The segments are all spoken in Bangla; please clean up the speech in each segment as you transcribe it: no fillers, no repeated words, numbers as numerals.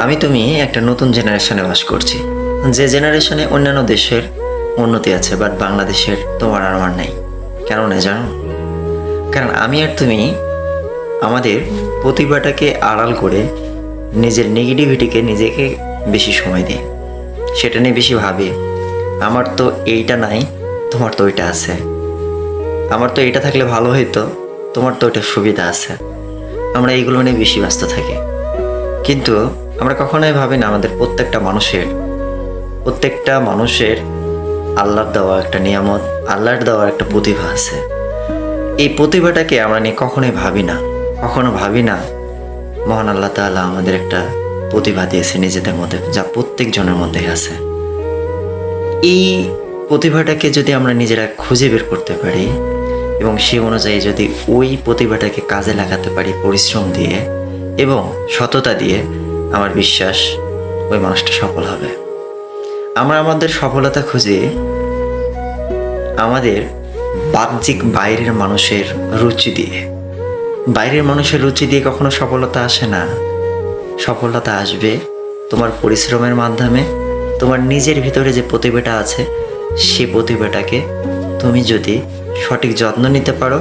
আমি তুমি একটা নতুন জেনারেশনে বাস করছি, যে জেনারেশনে অন্যান্য দেশের উন্নতি আছে, বাট বাংলাদেশের তোমার আর আমার নেই। কেন না জানো? কারণ আমি আর তুমি আমাদের প্রতিভাটাকে আড়াল করে নিজের নেগেটিভিটিকে নিজেকে বেশি সময় দিই, সেটা নিয়ে বেশি ভাবি। আমার তো এইটা নাই, তোমার তো ওইটা আছে। আমার তো এইটা থাকলে ভালো হইতো, তোমার তো ওইটা সুবিধা আছে। আমরা এইগুলো নিয়ে বেশি ব্যস্ত থাকি, কিন্তু আমরা কখনোই ভাবি না আমাদের প্রত্যেকটা মানুষের আল্লাহর দেওয়া একটা নিয়ামত, আল্লাহর দেওয়া একটা প্রতিভা আছে। এই প্রতিভাটাকে আমরা নিয়ে কখনোই ভাবি না মহান আল্লাহ তাআলা আমাদের একটা প্রতিভা দিয়েছে নিজেদের মধ্যে, যা প্রত্যেকজনের মধ্যেই আছে। এই প্রতিভাটাকে যদি আমরা নিজেরা খুঁজে বের করতে পারি এবং সে অনুযায়ী যদি ওই প্রতিভাটাকে কাজে লাগাতে পারি পরিশ্রম দিয়ে এবং সততা দিয়ে, আমার বিশ্বাস ওই মানুষটা সফল হবে। আমরা আমাদের সফলতা খুঁজি আমাদের বাহ্যিক বাইরের মানুষের রুচি দিয়ে কখনো সফলতা আসে না। সফলতা আসবে তোমার পরিশ্রমের মাধ্যমে। তোমার নিজের ভিতরে যে প্রতিভাটা আছে, সেই প্রতিভাটাকে তুমি যদি সঠিক যত্ন নিতে পারো,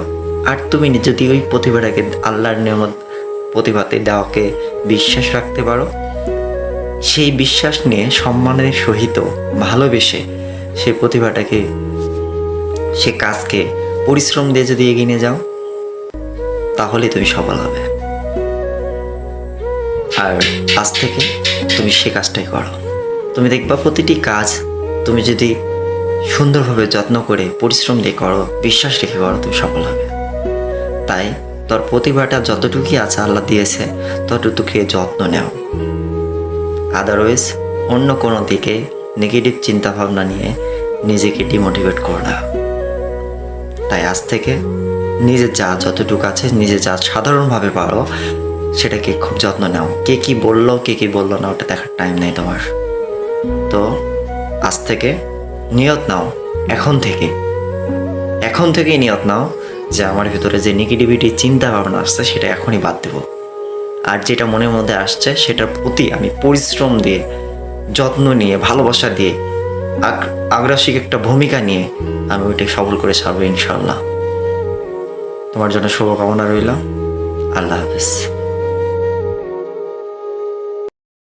আর তুমি যদি ওই প্রতিভাটাকে আল্লাহর নিয়ামত প্রতিভাতে দেওয়াকে বিশ্বাস রাখতে পারো, সেই বিশ্বাস নিয়ে সম্মানের সহিত ভালোবেসে সেই প্রতিভাটাকে, সে কাজকে পরিশ্রম দিয়ে যদি এগিয়ে নিয়ে যাও, তাহলে তুমি সফল হবে। আর আজ থেকে তুমি সে কাজটাই করো। তুমি দেখবা প্রতিটি কাজ তুমি যদি সুন্দরভাবে যত্ন করে পরিশ্রম দিয়ে করো, বিশ্বাস রেখে করো, তুমি সফল হবে। তাই তোর প্রতিভাটা যতটুকুই আছে আল্লাহ দিয়েছে, ততটুকু যত্ন নাও। আদারওয়াইজ অন্য কোনো দিকে নেগেটিভ চিন্তাভাবনা নিয়ে নিজেকে ডিমোটিভেট করো না। তাই আজ থেকে নিজের যা যতটুকু আছে, নিজে যা সাধারণভাবে পারো, সেটাকে খুব যত্ন নাও। কে কি বললো না, ওটা দেখার টাইম নেই তোমার। তো আজ থেকে নিয়ত নাও, এখন থেকেই নিয়ত নাও যে আমার ভিতরে যে নেগেটিভিটি চিন্তা ভাবনা আসছে সেটা এখনই বাদ দেবো। আর যেটা মনের মধ্যে আসছে সেটার প্রতি আমি পরিশ্রম দিয়ে, যত্ন নিয়ে, ভালোবাসা দিয়ে, আগ্রাসিক একটা ভূমিকা নিয়ে আমি ওইটাকে সফল করে ছাড়বো ইনশাল্লাহ। তোমার জন্য শুভকামনা রইল। আল্লাহ হাফেজ।